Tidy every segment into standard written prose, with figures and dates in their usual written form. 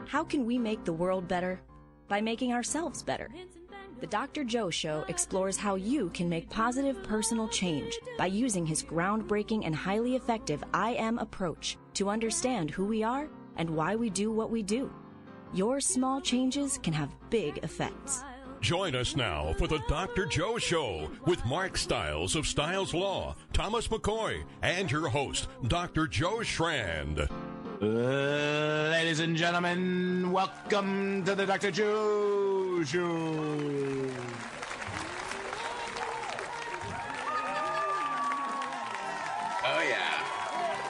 How can we make the world better? By making ourselves better. The Dr. Joe Show explores how you can make positive personal change by using his groundbreaking and highly effective I Am approach to understand who we are and why we do what we do. Your small changes can have big effects. Join us now for the Dr. Joe Show with Mark Stiles of Stiles Law, Thomas McCoy, and your host, Dr. Joe Schrand. Ladies and gentlemen, welcome to the Dr. Joe Show.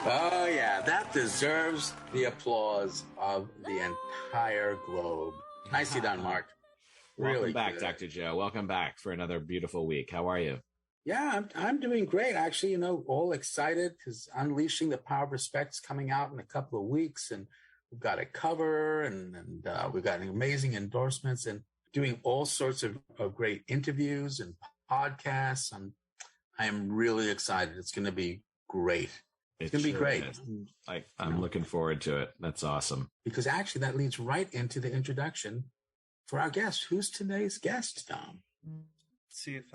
Oh, yeah. That deserves the applause of the entire globe. Nicely done, Mark. Welcome Really back, good. Dr. Joe. Welcome back for another beautiful week. How are you? Yeah, I'm doing great. Actually, all excited because Unleashing the Power of Respect's coming out in a couple of weeks, and we've got a cover, and we've got amazing endorsements, and doing all sorts of great interviews and podcasts. I am really excited. It's going to be great. It's going to be great. I'm looking forward to it. That's awesome. Because actually, that leads right into the introduction for our guest. Who's today's guest, Tom? Let's see if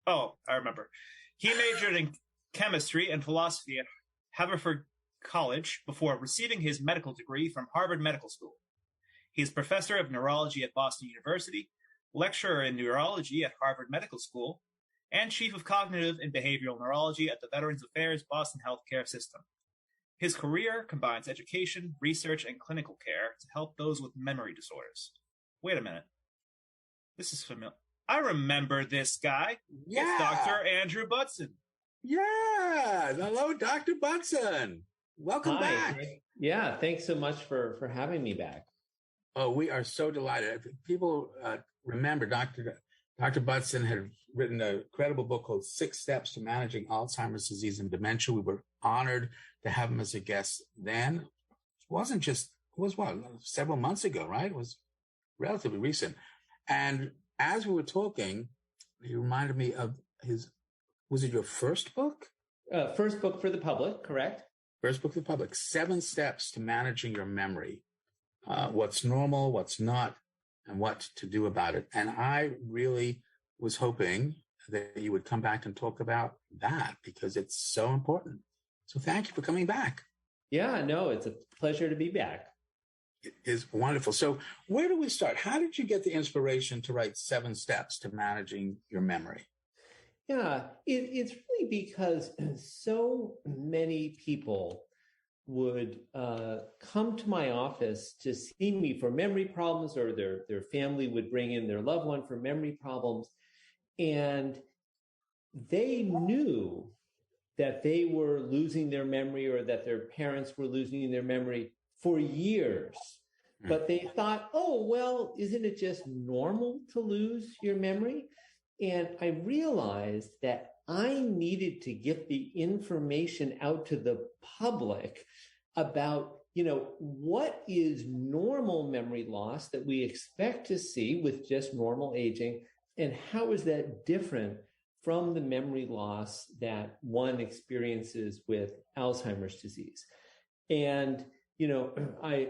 I remember. He majored in chemistry and philosophy at Haverford College before receiving his medical degree from Harvard Medical School. He is professor of neurology at Boston University, lecturer in neurology at Harvard Medical School, and chief of cognitive and behavioral neurology at the Veterans Affairs Boston Healthcare System. His career combines education, research, and clinical care to help those with memory disorders. Wait a minute. This is familiar. I remember this guy. Yeah. It's Dr. Andrew Budson. Yeah. Hello, Dr. Budson. Welcome Hi. back. Yeah, thanks so much for having me back. Oh, we are so delighted. People remember Dr. Budson had written a incredible book called 6 Steps to Managing Alzheimer's Disease and Dementia. We were honored to have him as a guest then. It was several months ago, right? It was relatively recent. And as we were talking, he reminded me of was it your first book? First book for the public, correct? First book for the public, 7 Steps to Managing Your Memory. What's normal, what's not, and what to do about it. And I really was hoping that you would come back and talk about that because it's so important. So thank you for coming back. Yeah, no, it's a pleasure to be back. It is wonderful. So where do we start? How did you get the inspiration to write 7 Steps to Managing Your Memory? Yeah, it's really because so many people would come to my office to see me for memory problems, or their family would bring in their loved one for memory problems. And they knew that they were losing their memory or that their parents were losing their memory for years. But they thought, oh, well, isn't it just normal to lose your memory? And I realized that I needed to get the information out to the public about, what is normal memory loss that we expect to see with just normal aging, and how is that different from the memory loss that one experiences with Alzheimer's disease. And I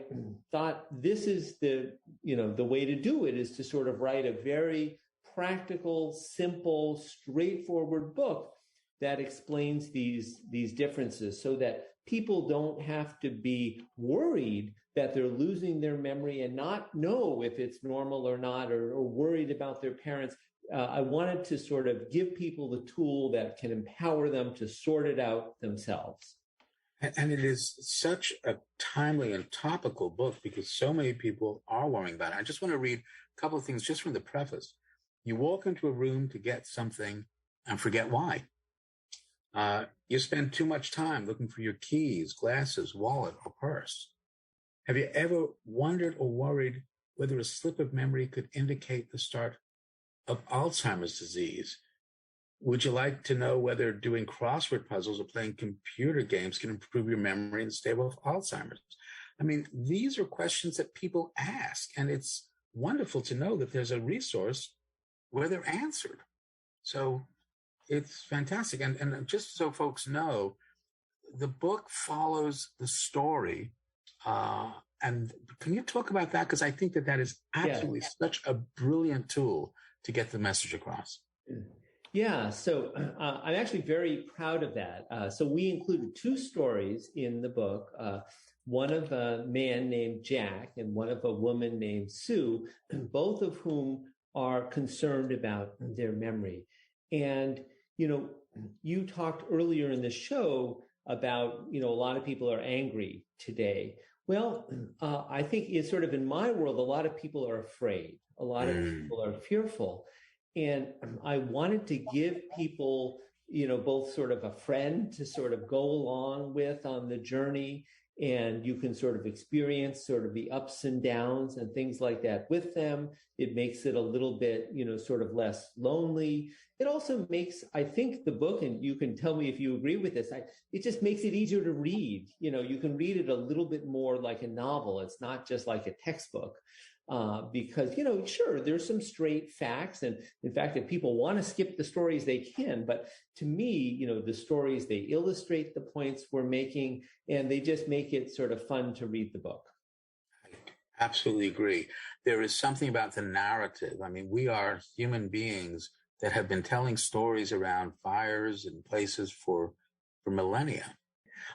thought this is the way to do it, is to sort of write a very practical, simple, straightforward book that explains these differences so that people don't have to be worried that they're losing their memory and not know if it's normal or not, or worried about their parents. I wanted to sort of give people the tool that can empower them to sort it out themselves. And it is such a timely and topical book because so many people are worrying about it. I just want to read a couple of things just from the preface. You walk into a room to get something and forget why. You spend too much time looking for your keys, glasses, wallet, or purse. Have you ever wondered or worried whether a slip of memory could indicate the start of Alzheimer's disease? Would you like to know whether doing crossword puzzles or playing computer games can improve your memory and stay off Alzheimer's? I mean, these are questions that people ask, and it's wonderful to know that there's a resource where they're answered. So it's fantastic. And just so folks know, the book follows the story And can you talk about that? Because I think that is absolutely such a brilliant tool to get the message across. Yeah, so I'm actually very proud of that. So we included two stories in the book, one of a man named Jack and one of a woman named Sue, both of whom are concerned about their memory. And, you talked earlier in the show about, a lot of people are angry today. Well, I think it's sort of in my world, a lot of people are afraid. A lot of people are fearful. And I wanted to give people, both sort of a friend to sort of go along with on the journey. And you can sort of experience sort of the ups and downs and things like that with them. It makes it a little bit, sort of less lonely. It also makes, I think, the book, and you can tell me if you agree with this, it just makes it easier to read. You can read it a little bit more like a novel. It's not just like a textbook. Because, sure, there's some straight facts. And in fact, if people want to skip the stories, they can. But to me, the stories, they illustrate the points we're making, and they just make it sort of fun to read the book. I absolutely agree. There is something about the narrative. I mean, we are human beings that have been telling stories around fires and places for millennia.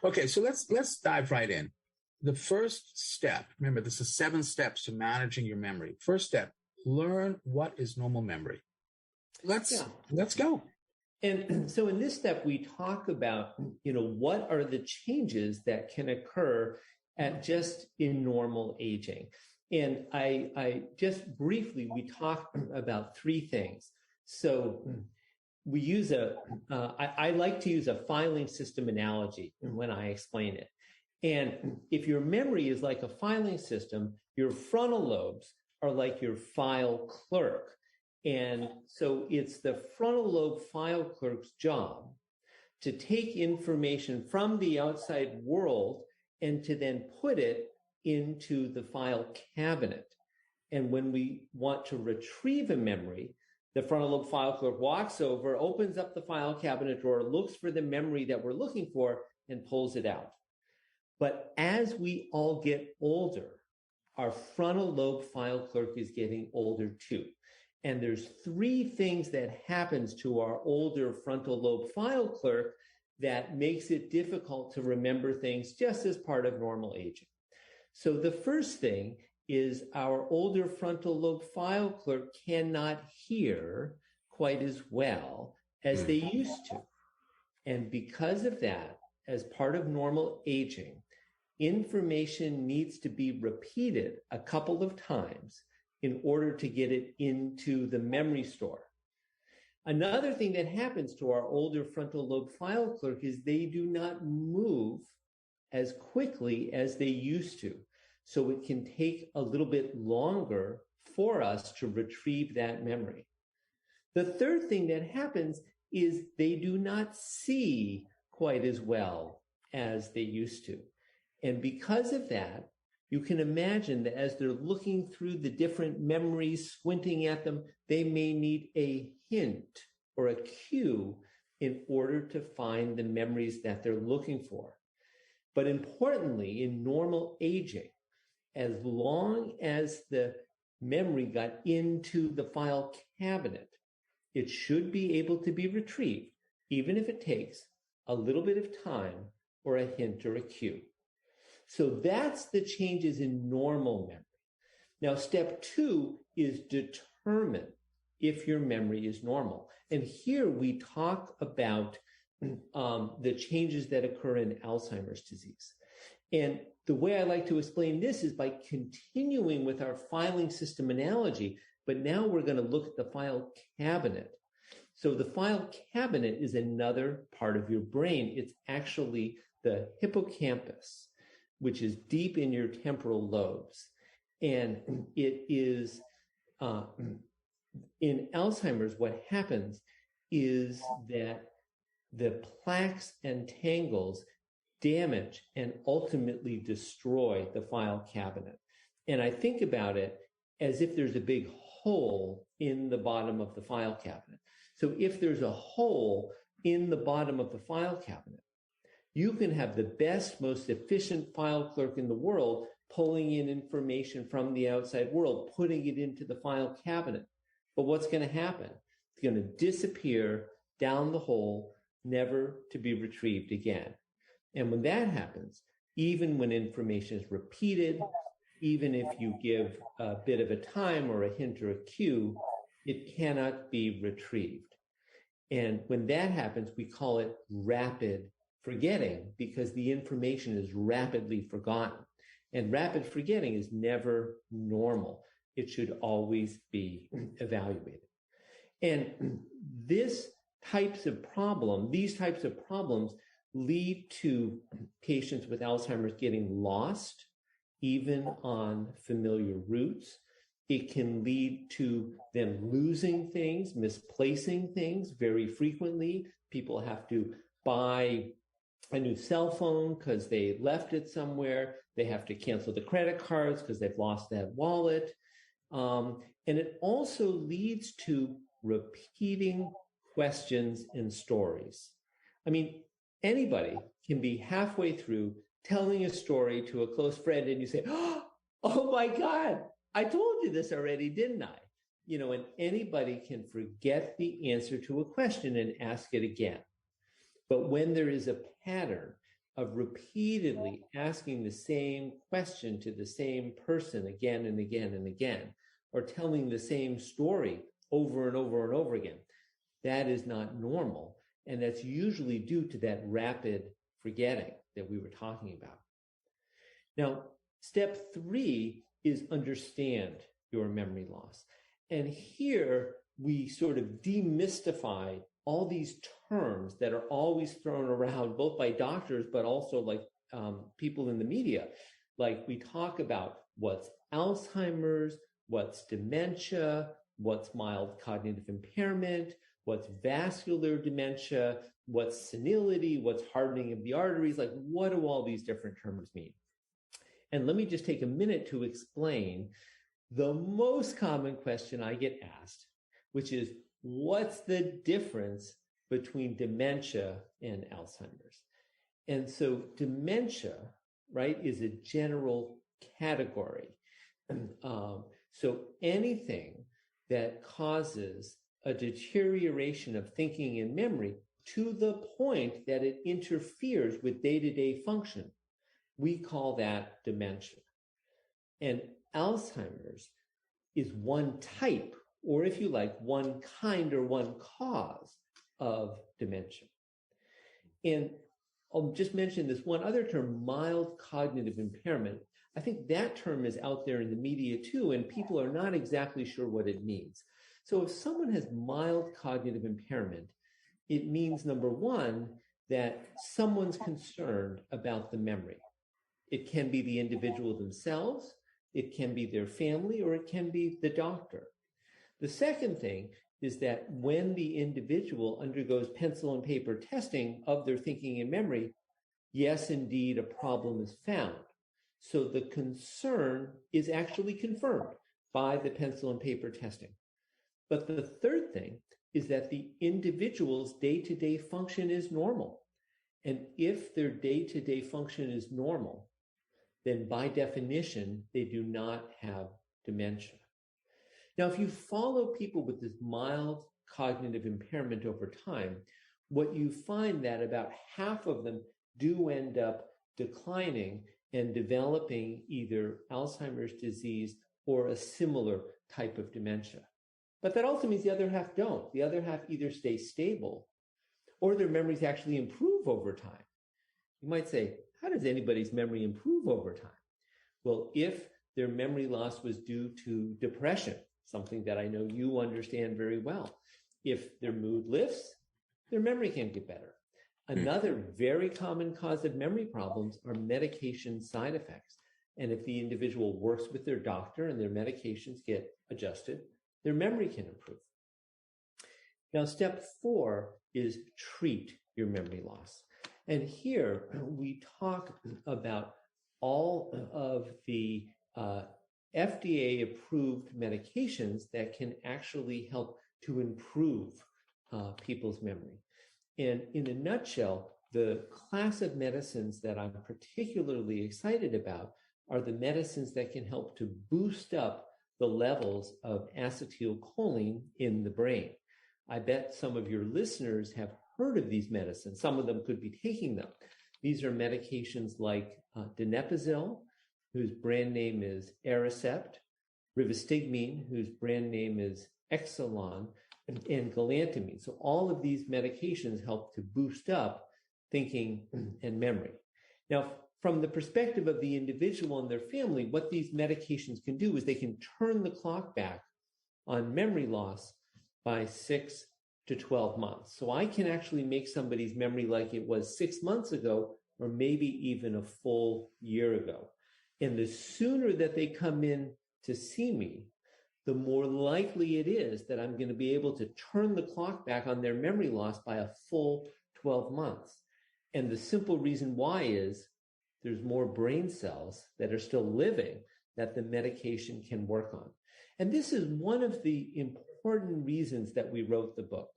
Okay, so let's dive right in. The first step, remember, this is 7 steps to managing your memory. First step, learn what is normal memory. Let's go. And so in this step, we talk about, what are the changes that can occur just in normal aging. And I just briefly, we talk about 3 things. So we use I like to use a filing system analogy when I explain it. And if your memory is like a filing system, your frontal lobes are like your file clerk. And so it's the frontal lobe file clerk's job to take information from the outside world and to then put it into the file cabinet. And when we want to retrieve a memory, the frontal lobe file clerk walks over, opens up the file cabinet drawer, looks for the memory that we're looking for, and pulls it out. But as we all get older, our frontal lobe file clerk is getting older too. And there's 3 things that happens to our older frontal lobe file clerk that makes it difficult to remember things just as part of normal aging. So the first thing is our older frontal lobe file clerk cannot hear quite as well as they used to. And because of that, as part of normal aging, information needs to be repeated a couple of times in order to get it into the memory store. Another thing that happens to our older frontal lobe file clerk is they do not move as quickly as they used to. So it can take a little bit longer for us to retrieve that memory. The third thing that happens is they do not see quite as well as they used to. And because of that, you can imagine that as they're looking through the different memories, squinting at them, they may need a hint or a cue in order to find the memories that they're looking for. But importantly, in normal aging, as long as the memory got into the file cabinet, it should be able to be retrieved, even if it takes a little bit of time or a hint or a cue. So that's the changes in normal memory. Now, step 2 is determine if your memory is normal. And here we talk about the changes that occur in Alzheimer's disease. And the way I like to explain this is by continuing with our filing system analogy, but now we're going to look at the file cabinet. So the file cabinet is another part of your brain. It's actually the hippocampus, which is deep in your temporal lobes. And it is, in Alzheimer's, what happens is that the plaques and tangles damage and ultimately destroy the file cabinet. And I think about it as if there's a big hole in the bottom of the file cabinet. So if there's a hole in the bottom of the file cabinet, you can have the best, most efficient file clerk in the world pulling in information from the outside world, putting it into the file cabinet. But what's going to happen? It's going to disappear down the hole, never to be retrieved again. And when that happens, even when information is repeated, even if you give a bit of a time or a hint or a cue, it cannot be retrieved. And when that happens, we call it rapid forgetting, because the information is rapidly forgotten. And rapid forgetting is never normal. It should always be evaluated. And these types of problems lead to patients with Alzheimer's getting lost, even on familiar routes. It can lead to them losing things, misplacing things very frequently. People have to buy a new cell phone because they left it somewhere. They have to cancel the credit cards because they've lost that wallet. And it also leads to repeating questions and stories. I mean, anybody can be halfway through telling a story to a close friend and you say, oh my God, I told you this already, didn't I? And anybody can forget the answer to a question and ask it again. But when there is a pattern of repeatedly asking the same question to the same person again and again and again, or telling the same story over and over and over again, that is not normal. And that's usually due to that rapid forgetting that we were talking about. Now, step 3 is understand your memory loss. And here we sort of demystify all these terms that are always thrown around, both by doctors, but also like people in the media. Like we talk about what's Alzheimer's, what's dementia, what's mild cognitive impairment, what's vascular dementia, what's senility, what's hardening of the arteries, like what do all these different terms mean? And let me just take a minute to explain the most common question I get asked, which is, what's the difference between dementia and Alzheimer's? And so dementia, right, is a general category. So anything that causes a deterioration of thinking and memory to the point that it interferes with day-to-day function, we call that dementia. And Alzheimer's is one type, or if you like, one kind or one cause of dementia. And I'll just mention this one other term, mild cognitive impairment. I think that term is out there in the media too, and people are not exactly sure what it means. So if someone has mild cognitive impairment, it means, number one, that someone's concerned about the memory. It can be the individual themselves, it can be their family, or it can be the doctor. The second thing is that when the individual undergoes pencil and paper testing of their thinking and memory, yes, indeed, a problem is found. So the concern is actually confirmed by the pencil and paper testing. But the third thing is that the individual's day-to-day function is normal. And if their day-to-day function is normal, then by definition, they do not have dementia. Now, if you follow people with this mild cognitive impairment over time, what you find that about half of them do end up declining and developing either Alzheimer's disease or a similar type of dementia. But that also means the other half don't. The other half either stay stable or their memories actually improve over time. You might say, how does anybody's memory improve over time? Well, if their memory loss was due to depression, something that I know you understand very well, if their mood lifts, their memory can get better. Another very common cause of memory problems are medication side effects. And if the individual works with their doctor and their medications get adjusted, their memory can improve. Now, step 4 is treat your memory loss. And here we talk about all of the FDA-approved medications that can actually help to improve people's memory. And in a nutshell, the class of medicines that I'm particularly excited about are the medicines that can help to boost up the levels of acetylcholine in the brain. I bet some of your listeners have heard of these medicines. Some of them could be taking them. These are medications like donepezil, whose brand name is Aricept, rivastigmine, whose brand name is Exelon, and galantamine. So all of these medications help to boost up thinking and memory. Now, from the perspective of the individual and their family, what these medications can do is they can turn the clock back on memory loss by 6 to 12 months. So I can actually make somebody's memory like it was 6 months ago, or maybe even a full year ago. And the sooner that they come in to see me, the more likely it is that I'm going to be able to turn the clock back on their memory loss by a full 12 months. And the simple reason why is there's more brain cells that are still living that the medication can work on. And this is one of the important reasons that we wrote the book.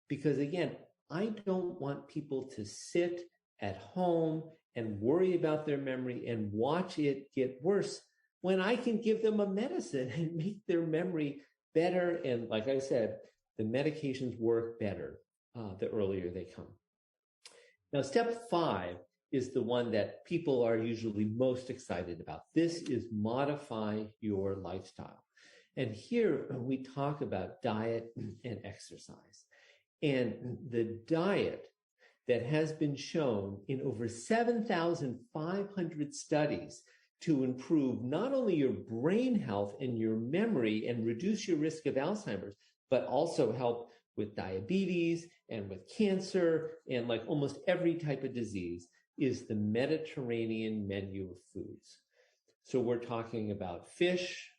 Because again, I don't want people to sit at home and worry about their memory and watch it get worse when I can give them a medicine and make their memory better. And like I said, the medications work better the earlier they come. Now, step 5 is the one that people are usually most excited about. This is modify your lifestyle. And here we talk about diet and exercise. And the diet that has been shown in over 7,500 studies to improve not only your brain health and your memory and reduce your risk of Alzheimer's, but also help with diabetes and with cancer and like almost every type of disease, is the Mediterranean menu of foods. So we're talking about fish,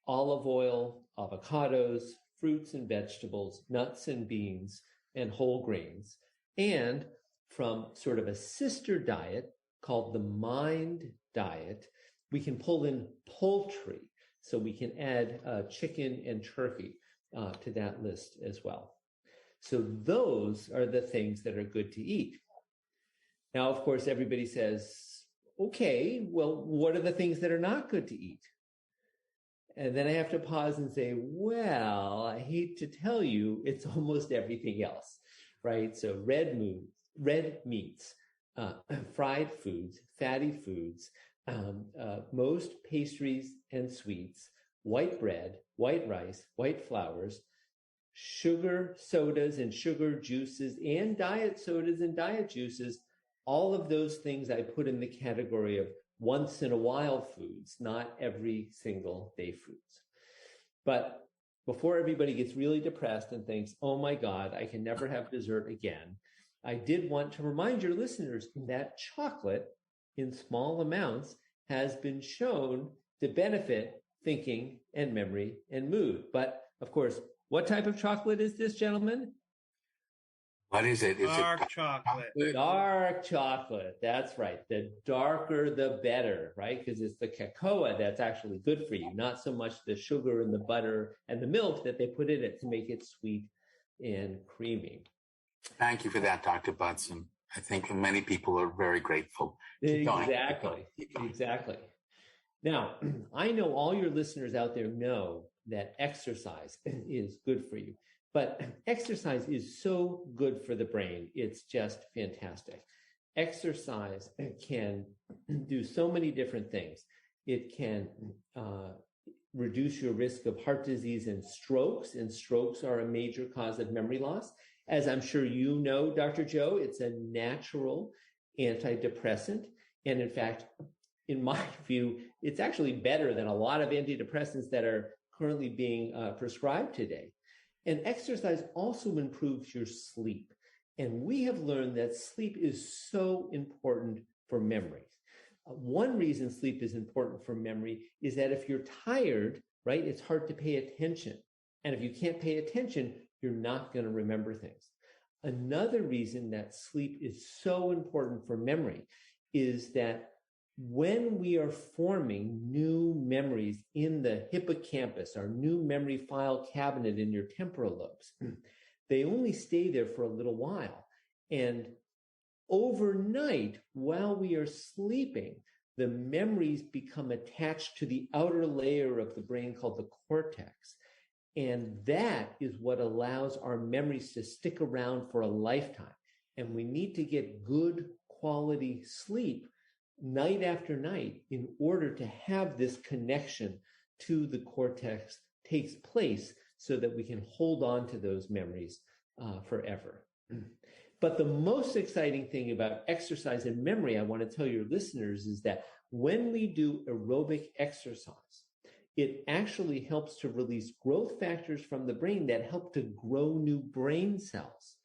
olive oil, avocados, fruits and vegetables, nuts and beans, and whole grains. And from sort of a sister diet called the Mind diet, we can pull in poultry. So we can add chicken and turkey to that list as well. So those are the things that are good to eat. Now, of course, everybody says, okay, well, what are the things that are not good to eat? And then I have to pause and say, well, I hate to tell you, it's almost everything else, right? So red meats, fried foods, fatty foods, most pastries and sweets, white bread, white rice, white flours, sugar sodas and sugar juices, and diet sodas and diet juices. All of those things I put in the category of once in a while foods, not every single day foods. But before everybody gets really depressed and thinks, oh my God, I can never have dessert again, I did want to remind your listeners that chocolate in small amounts has been shown to benefit thinking and memory and mood. But of course, what type of chocolate is this, gentlemen? What is it? Is Dark it chocolate. Dark chocolate. That's right. The darker, the better, right? Because it's the cocoa that's actually good for you, not so much the sugar and the butter and the milk that they put in it to make it sweet and creamy. Thank you for that, Dr. Budson. I think many people are very grateful. Keep going. Exactly. Now, I know all your listeners out there know that exercise is good for you. But exercise is so good for the brain. It's just fantastic. Exercise can do so many different things. It can reduce your risk of heart disease and strokes are a major cause of memory loss. As I'm sure you know, Dr. Joe, it's a natural antidepressant. And in fact, in my view, it's actually better than a lot of antidepressants that are currently being prescribed today. And exercise also improves your sleep. And we have learned that sleep is so important for memory. One reason sleep is important for memory is that if you're tired, right, it's hard to pay attention. And if you can't pay attention, you're not going to remember things. Another reason that sleep is so important for memory is that when we are forming new memories in the hippocampus, our new memory file cabinet in your temporal lobes, they only stay there for a little while. And overnight, while we are sleeping, the memories become attached to the outer layer of the brain called the cortex. And that is what allows our memories to stick around for a lifetime. And we need to get good quality sleep night after night in order to have this connection to the cortex takes place so that we can hold on to those memories forever. But the most exciting thing about exercise and memory, I want to tell your listeners, is that when we do aerobic exercise, it actually helps to release growth factors from the brain that help to grow new brain cells.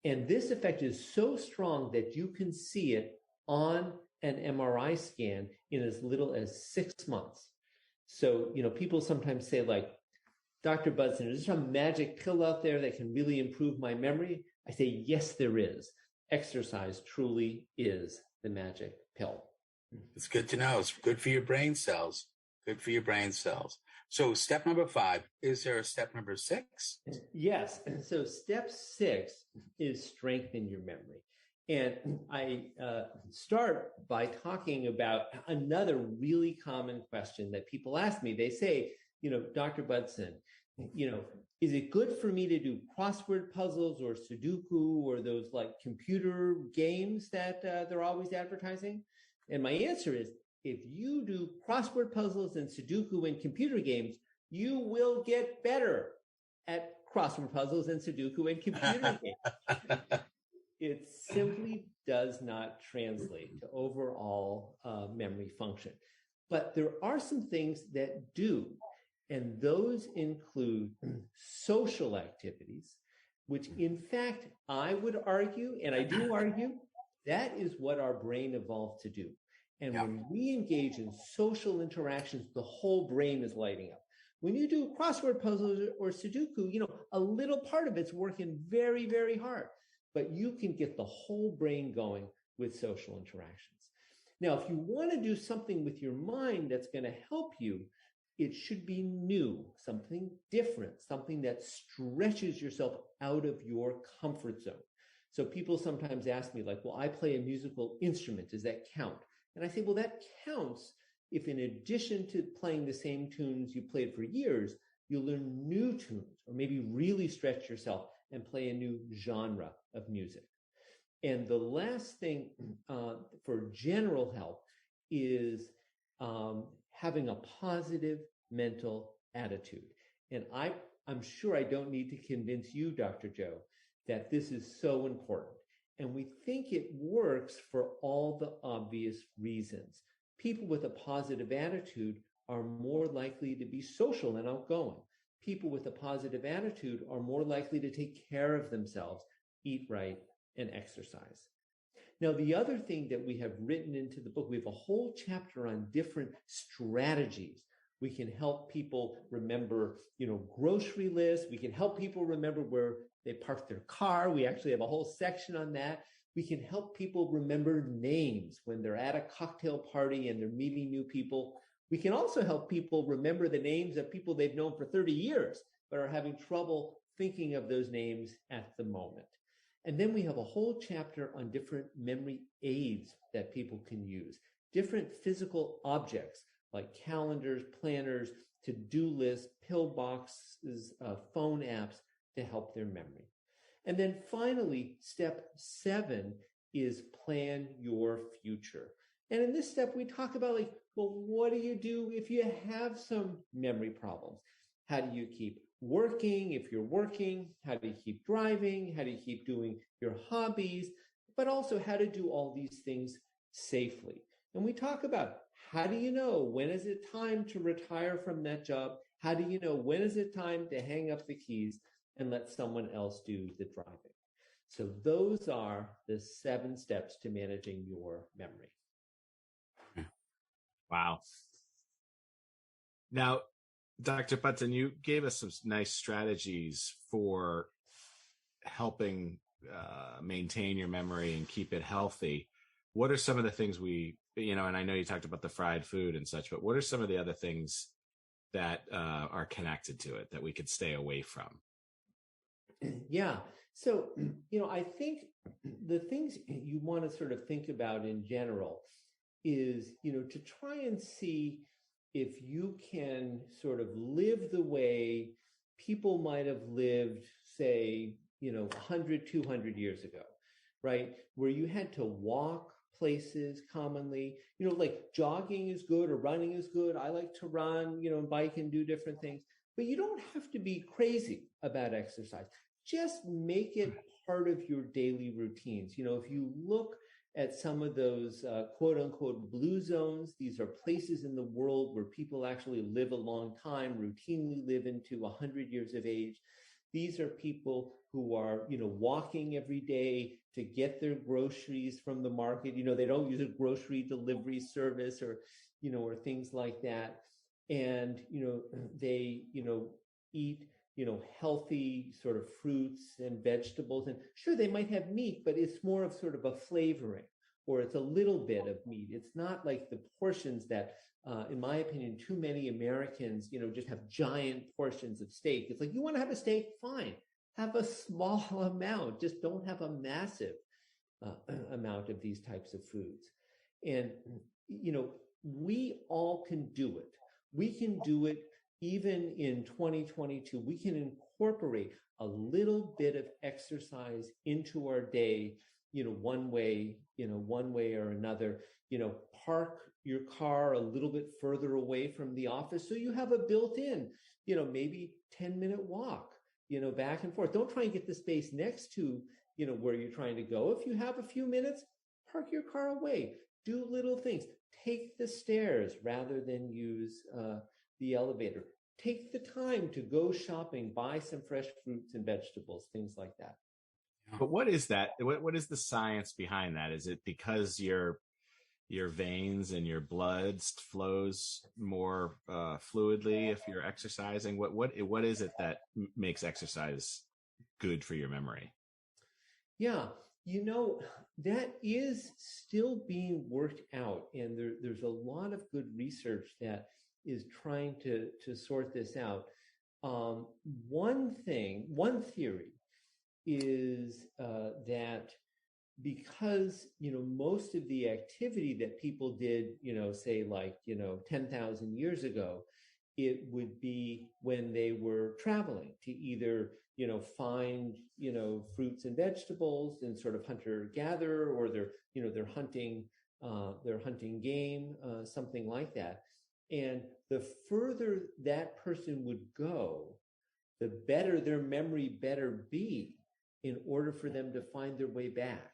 And this effect is so strong that you can see it on an MRI scan in as little as 6 months. So, people sometimes say, like, Dr. Budson, is there some magic pill out there that can really improve my memory? I say, yes, there is. Exercise truly is the magic pill. It's good to know. It's good for your brain cells. Good for your brain cells. So step number 5, is there a step number 6? Yes. So step 6 is strengthen your memory. And I start by talking about another really common question that people ask me. They say, Dr. Budson, is it good for me to do crossword puzzles or Sudoku or those like computer games that they're always advertising? And my answer is, if you do crossword puzzles and Sudoku and computer games, you will get better at crossword puzzles and Sudoku and computer games. It simply does not translate to overall memory function. But there are some things that do, and those include social activities, which in fact, I would argue, and I do argue, that is what our brain evolved to do. And when we engage in social interactions, the whole brain is lighting up. When you do crossword puzzles or Sudoku, a little part of it's working very, very hard, but you can get the whole brain going with social interactions. Now, if you want to do something with your mind that's going to help you, it should be new, something different, something that stretches yourself out of your comfort zone. So people sometimes ask me, like, well, I play a musical instrument. Does that count? And I say, well, that counts if in addition to playing the same tunes you played for years, you learn new tunes or maybe really stretch yourself and play a new genre of music. And the last thing for general health is having a positive mental attitude. And I'm sure I don't need to convince you, Dr. Joe, that this is so important. And we think it works for all the obvious reasons. People with a positive attitude are more likely to be social and outgoing. People with a positive attitude are more likely to take care of themselves, eat right, and exercise. Now, the other thing that we have written into the book, we have a whole chapter on different strategies. We can help people remember, grocery lists. We can help people remember where they park their car. We actually have a whole section on that. We can help people remember names when they're at a cocktail party and they're meeting new people. We can also help people remember the names of people they've known for 30 years, but are having trouble thinking of those names at the moment. And then we have a whole chapter on different memory aids that people can use, different physical objects like calendars, planners, to-do lists, pill boxes, phone apps to help their memory. And then finally, step 7 is plan your future. And in this step, we talk about what do you do if you have some memory problems? How do you keep working if you're working? How do you keep driving? How do you keep doing your hobbies? But also how to do all these things safely. And we talk about how do you know when is it time to retire from that job? How do you know when is it time to hang up the keys and let someone else do the driving? So those are the 7 steps to managing your memory. Wow. Now, Dr. Budson, you gave us some nice strategies for helping maintain your memory and keep it healthy. What are some of the things and I know you talked about the fried food and such, but what are some of the other things that are connected to it that we could stay away from? Yeah. So, I think the things you want to sort of think about in general is, to try and see if you can sort of live the way people might have lived, say, 100, 200 years ago, right? Where you had to walk places commonly, like jogging is good or running is good. I like to run, and bike and do different things, but you don't have to be crazy about exercise. Just make it part of your daily routines. If you look at some of those quote unquote blue zones, these are places in the world where people actually live a long time, routinely live into 100 years of age. These are people who are, walking every day to get their groceries from the market. They don't use a grocery delivery service or things like that. And, they, eat, healthy sort of fruits and vegetables. And sure, they might have meat, but it's more of sort of a flavoring, or it's a little bit of meat. It's not like the portions that, in my opinion, too many Americans, just have giant portions of steak. It's like, you want to have a steak? Fine. Have a small amount. Just don't have a massive amount of these types of foods. And, we all can do it. We can do it even in 2022. We can incorporate a little bit of exercise into our day, one way or another. Park your car a little bit further away from the office so you have a built-in, maybe 10-minute walk, back and forth. Don't try and get the space next to, where you're trying to go. If you have a few minutes, park your car away. Do little things. Take the stairs rather than use the elevator. Take the time to go shopping, buy some fresh fruits and vegetables, things like that. But what is that? What is the science behind that? Is it because your veins and your blood flows more fluidly if you're exercising? What is it that makes exercise good for your memory? Yeah, that is still being worked out, and there's a lot of good research that is trying to sort this out. One theory is that because, most of the activity that people did, say like, 10,000 years ago, it would be when they were traveling to either, find, fruits and vegetables and sort of hunter-gatherer, or they're hunting game, something like that. And the further that person would go, the better their memory better be in order for them to find their way back.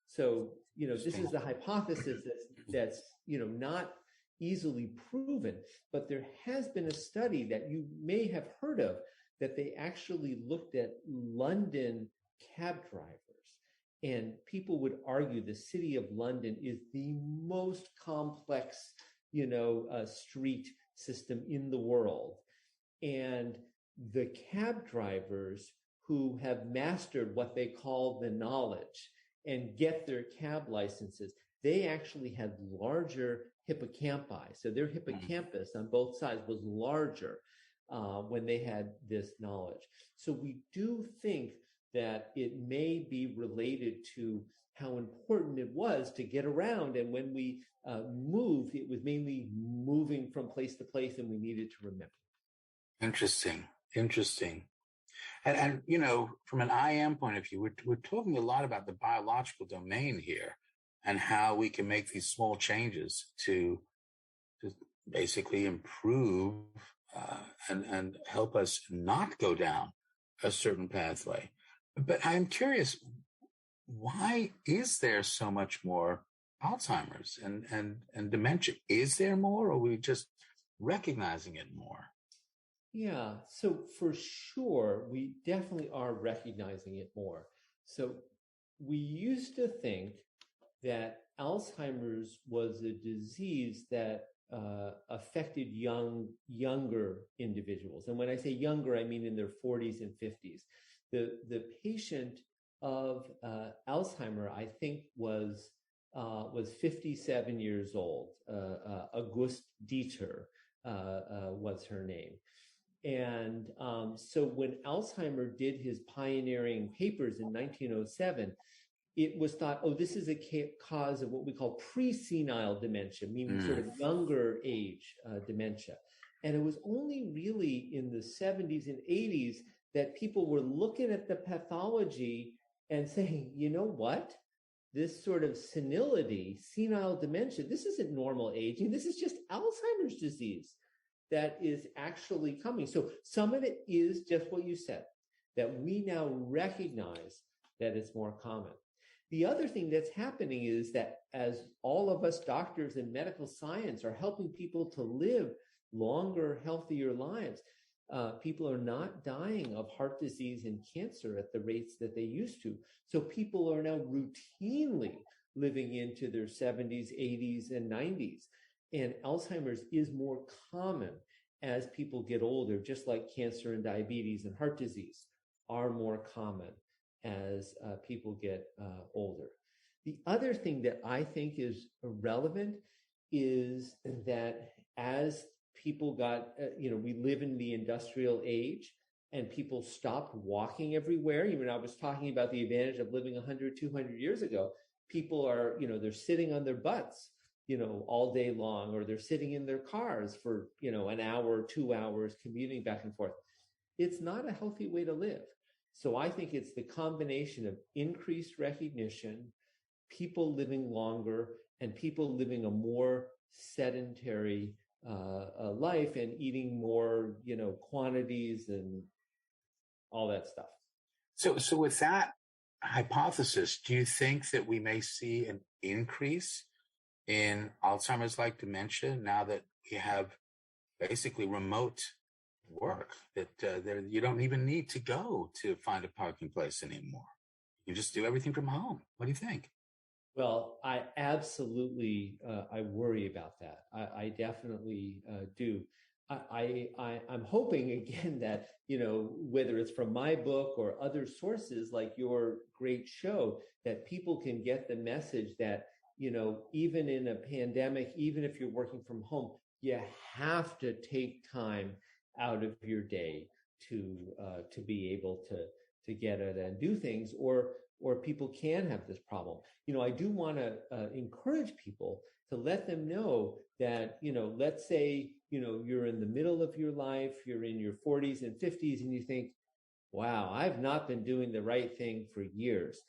So, this is the hypothesis that's not easily proven, but there has been a study that you may have heard of that they actually looked at London cab drivers. And people would argue the city of London is the most complex, street system in the world. And the cab drivers who have mastered what they call the knowledge and get their cab licenses, they actually had larger hippocampi. So their hippocampus on both sides was larger when they had this knowledge. So we do think that it may be related to how important it was to get around. And when we moved, it was mainly moving from place to place, and we needed to remember. Interesting. And from an IM point of view, we're talking a lot about the biological domain here and how we can make these small changes to basically improve and help us not go down a certain pathway. But I'm curious, why is there so much more Alzheimer's and dementia? Is there more, or are we just recognizing it more? Yeah, so for sure, we definitely are recognizing it more. So we used to think that Alzheimer's was a disease that affected younger individuals. And when I say younger, I mean in their 40s and 50s. The patient of Alzheimer, I think, was 57 years old. Auguste Dieter was her name. And so when Alzheimer did his pioneering papers in 1907, it was thought, oh, this is a cause of what we call pre-senile dementia, meaning sort of younger age dementia. And it was only really in the 70s and 80s that people were looking at the pathology and saying, you know what? This sort of senility, senile dementia, this isn't normal aging. This is just Alzheimer's disease that is actually coming. So some of it is just what you said, that we now recognize that it's more common. The other thing that's happening is that as all of us doctors in medical science are helping people to live longer, healthier lives, people are not dying of heart disease and cancer at the rates that they used to. So people are now routinely living into their 70s, 80s, and 90s. And Alzheimer's is more common as people get older, just like cancer and diabetes and heart disease are more common as people get older. The other thing that I think is relevant is that as people got, we live in the industrial age and people stopped walking everywhere. Even I was talking about the advantage of living 100, 200 years ago. People are, they're sitting on their butts, all day long, or they're sitting in their cars for, an hour, 2 hours commuting back and forth. It's not a healthy way to live. So I think it's the combination of increased recognition, people living longer, and people living a more sedentary life and eating more, quantities and all that stuff. So with that hypothesis, do you think that we may see an increase in Alzheimer's-like dementia now that we have basically remote work, that you don't even need to go to find a parking place anymore? You just do everything from home. What do you think? Well, I absolutely, I worry about that. I definitely do. I'm hoping again that, whether it's from my book or other sources like your great show, that people can get the message that, even in a pandemic, even if you're working from home, you have to take time out of your day to be able to get it and do things, or people can have this problem. I do want to encourage people to let them know that, let's say, you're in the middle of your life, you're in your 40s and 50s, and you think, wow, I've not been doing the right thing for years.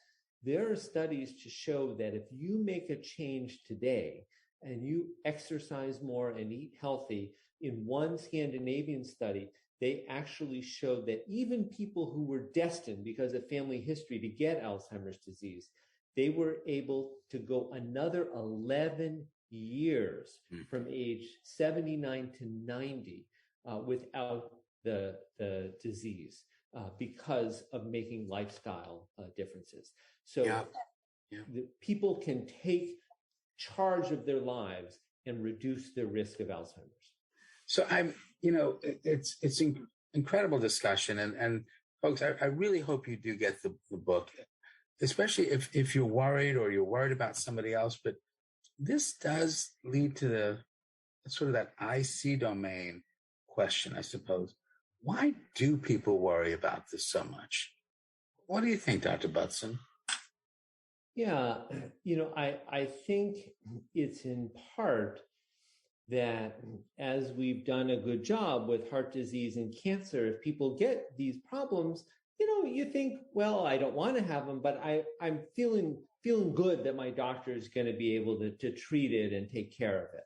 There are studies to show that if you make a change today and you exercise more and eat healthy, in one Scandinavian study, they actually showed that even people who were destined because of family history to get Alzheimer's disease, they were able to go another 11 years from age 79 to 90 without the disease because of making lifestyle differences. So the people can take charge of their lives and reduce their risk of Alzheimer's. So it's incredible discussion, and folks, I really hope you do get the book, especially if you're worried or you're worried about somebody else. But this does lead to the sort of that IC domain question, I suppose. Why do people worry about this so much? What do you think, Dr. Budson? Yeah, I think it's in part that as we've done a good job with heart disease and cancer, if people get these problems, you think, well, I don't want to have them, but I'm feeling good that my doctor is going to be able to treat it and take care of it.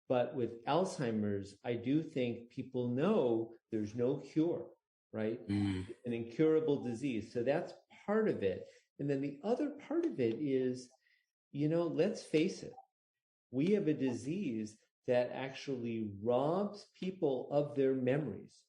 But with Alzheimer's, I do think people know there's no cure, right? It's an incurable disease. So that's part of it. And then the other part of it is, let's face it, we have a disease that actually robs people of their memories.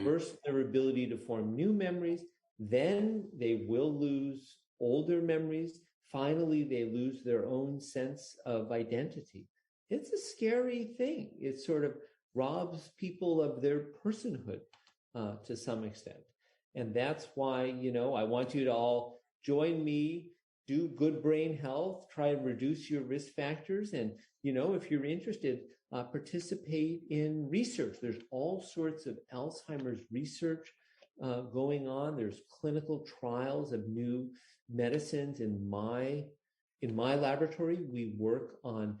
First, their ability to form new memories, then they will lose older memories. Finally, they lose their own sense of identity. It's a scary thing. It sort of robs people of their personhood to some extent. And that's why, I want you to all join me, do good brain health, try and reduce your risk factors. And, if you're interested, participate in research. There's all sorts of Alzheimer's research going on. There's clinical trials of new medicines in my laboratory, we work on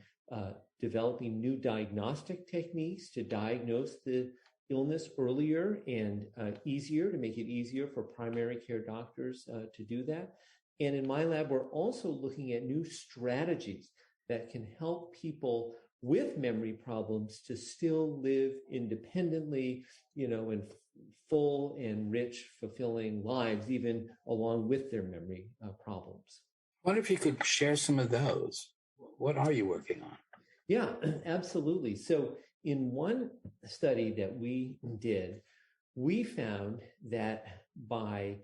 developing new diagnostic techniques to diagnose the illness earlier and easier, to make it easier for primary care doctors to do that. And in my lab, we're also looking at new strategies that can help people with memory problems to still live independently, in full and rich, fulfilling lives, even along with their memory problems. I wonder if you could share some of those. What are you working on? Yeah, absolutely. So in one study that we did, we found that by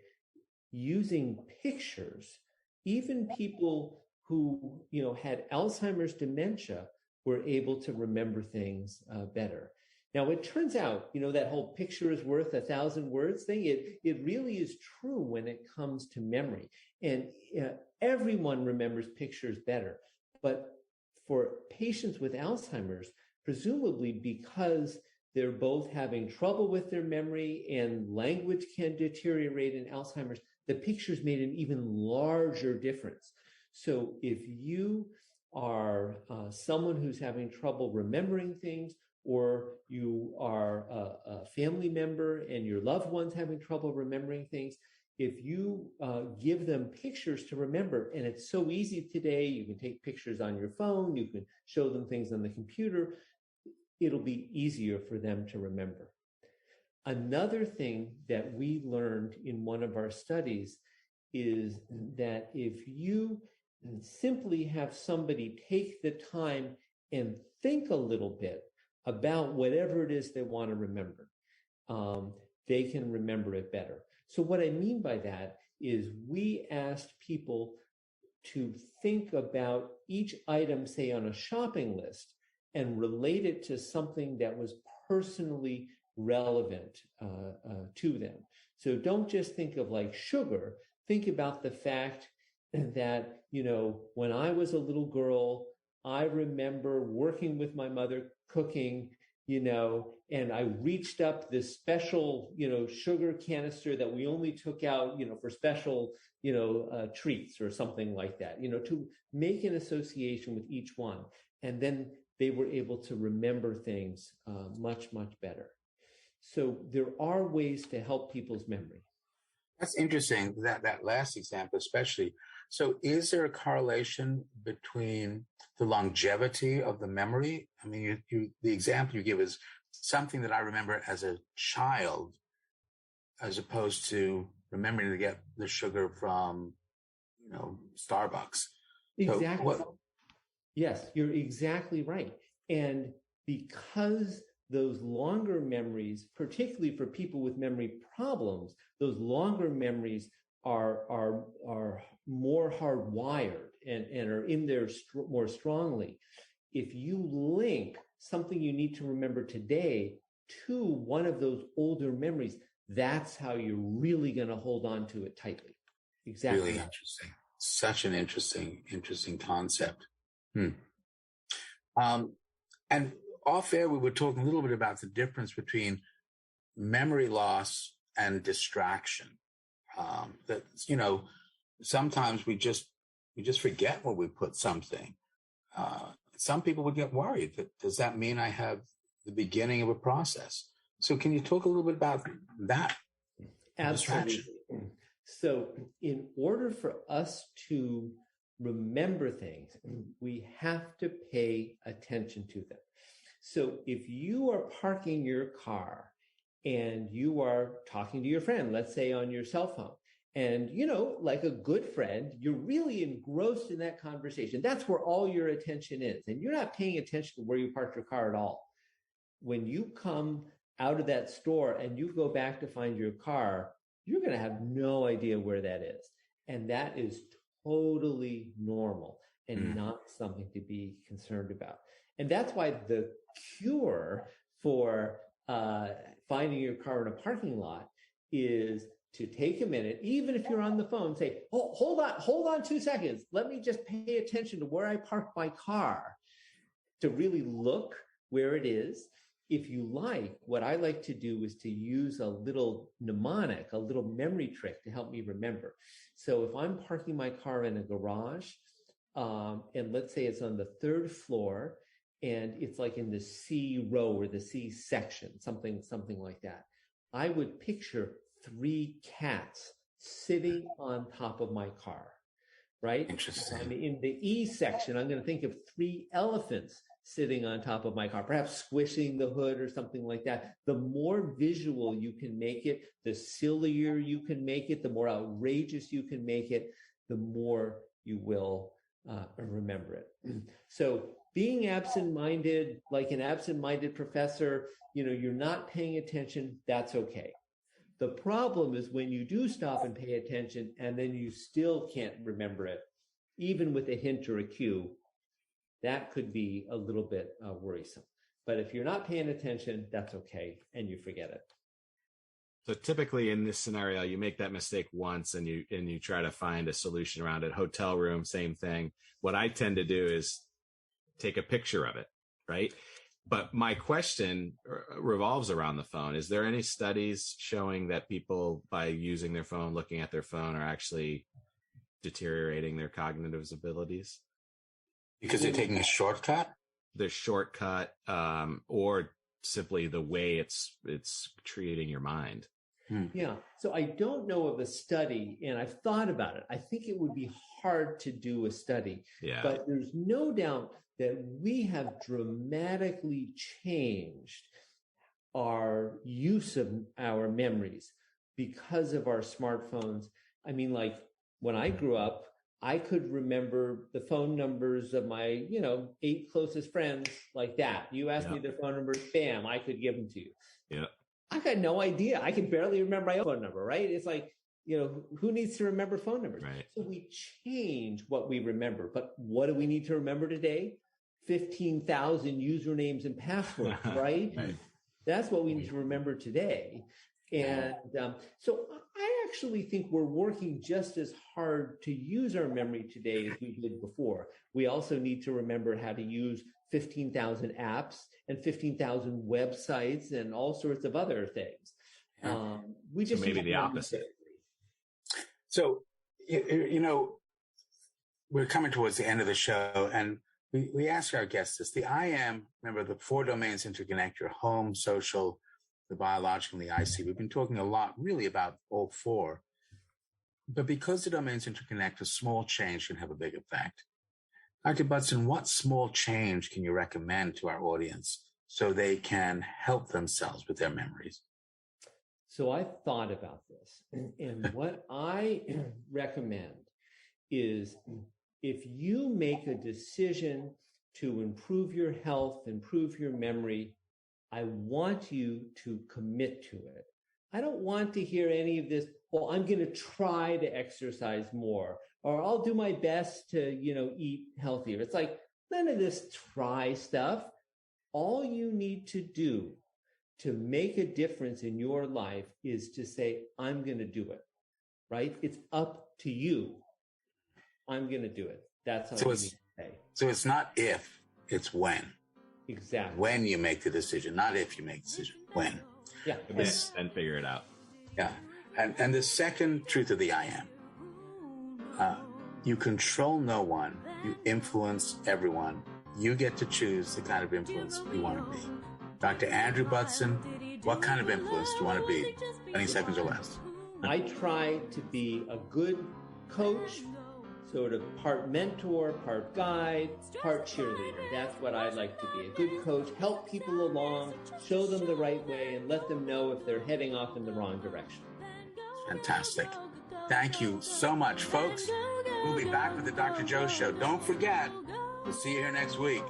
using pictures, even people who, had Alzheimer's dementia were able to remember things better. Now, it turns out, that whole picture is worth 1,000 words thing, it really is true when it comes to memory. And everyone remembers pictures better. But for patients with Alzheimer's, presumably because they're both having trouble with their memory and language can deteriorate in Alzheimer's, the pictures made an even larger difference. So if you are someone who's having trouble remembering things, or you are a family member and your loved one's having trouble remembering things, if you give them pictures to remember, and it's so easy today, you can take pictures on your phone, you can show them things on the computer, it'll be easier for them to remember. Another thing that we learned in one of our studies is that if you simply have somebody take the time and think a little bit about whatever it is they want to remember, they can remember it better. So what I mean by that is we asked people to think about each item, say, on a shopping list and relate it to something that was personally relevant to them. So don't just think of like sugar. Think about the fact that, when I was a little girl, I remember working with my mother cooking, and I reached up this special, sugar canister that we only took out, for special, treats or something like that, to make an association with each one. And then they were able to remember things much, much better. So there are ways to help people's memory. That's interesting, that last example especially. So is there a correlation between the longevity of the memory? I mean, the example you give is something that I remember as a child, as opposed to remembering to get the sugar from, Starbucks. Exactly. Yes, you're exactly right. And because those longer memories, particularly for people with memory problems, those longer memories are more hardwired and are in there more strongly. If you link something you need to remember today to one of those older memories, that's how you're really going to hold on to it tightly. Exactly. Really interesting. Such an interesting concept. And off air, we were talking a little bit about the difference between memory loss and distraction. That, sometimes we just forget where we put something. Some people would get worried. Does that mean I have the beginning of a process? So can you talk a little bit about that? Absolutely. So in order for us to remember things, we have to pay attention to them. So if you are parking your car and you are talking to your friend, let's say on your cell phone, and, like a good friend, you're really engrossed in that conversation. That's where all your attention is. And you're not paying attention to where you parked your car at all. When you come out of that store and you go back to find your car, you're going to have no idea where that is. And that is totally normal and not something to be concerned about. And that's why the cure for finding your car in a parking lot is to take a minute, even if you're on the phone, say, oh, hold on 2 seconds. Let me just pay attention to where I parked my car, to really look where it is. if you like, what I like to do is to use a little mnemonic, a little memory trick to help me remember. So if I'm parking my car in a garage, and let's say it's on the 3rd floor, and it's like in the C row or the C section, something like that, I would picture 3 cats sitting on top of my car, right? Interesting. In the E section, I'm going to think of 3 elephants sitting on top of my car, perhaps squishing the hood or something like that. The more visual you can make it, the sillier you can make it, the more outrageous you can make it, the more you will remember it. So being absent-minded, like an absent-minded professor, you're not paying attention, that's okay. The problem is when you do stop and pay attention and then you still can't remember it, even with a hint or a cue, that could be a little bit worrisome. But if you're not paying attention, that's okay, and you forget it. So typically in this scenario, you make that mistake once and you try to find a solution around it. Hotel room, same thing. What I tend to do is take a picture of it, right? But my question revolves around the phone. Is there any studies showing that people, by using their phone, looking at their phone, are actually deteriorating their cognitive abilities? Because they're taking a shortcut? The shortcut, or simply the way it's treating your mind. Yeah. So I don't know of a study, and I've thought about it. I think it would be hard to do a study. Yeah. But there's no doubt that we have dramatically changed our use of our memories because of our smartphones. I mean, like when I grew up, I could remember the phone numbers of my, 8 closest friends like that. You asked me their phone numbers, bam, I could give them to you. Yeah. I got no idea. I could barely remember my own phone number, right? It's like, who needs to remember phone numbers? Right. So we change what we remember. But what do we need to remember today? 15,000 usernames and passwords, right? Right. That's what we need to remember today. And so I actually think we're working just as hard to use our memory today as we did before. We also need to remember how to use 15,000 apps and 15,000 websites and all sorts of other things. We just maybe the opposite. So, we're coming towards the end of the show, and we ask our guests this. The I am, remember, the 4 domains interconnect your home, social, the biological, and the IC. We've been talking a lot really about all 4. But because the domains interconnect, a small change can have a big effect. Dr. Budson, what small change can you recommend to our audience so they can help themselves with their memories? So I thought about this, and what I recommend is if you make a decision to improve your health, improve your memory, I want you to commit to it. I don't want to hear any of this, well, I'm going to try to exercise more, or I'll do my best to, eat healthier. It's like none of this try stuff. All you need to do to make a difference in your life is to say, I'm going to do it, right? It's up to you. I'm going to do it. That's all you need to say. So it's not if, it's when. Exactly. When you make the decision, not if you make the decision, when. Yeah. And figure it out. Yeah. And the second truth of the I am, you control no one, you influence everyone. You get to choose the kind of influence you want to be. Dr. Andrew Budson, what kind of influence do you want to be? 20 seconds or less. I try to be a good coach, sort of part mentor, part guide, part cheerleader. That's what I'd like to be. A good coach, help people along, show them the right way, and let them know if they're heading off in the wrong direction. Fantastic. Thank you so much, folks. We'll be back with the Dr. Joe Show. Don't forget, we'll see you here next week.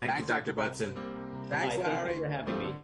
Thanks, Dr. Budson. Thanks, Larry. Thank you for having me.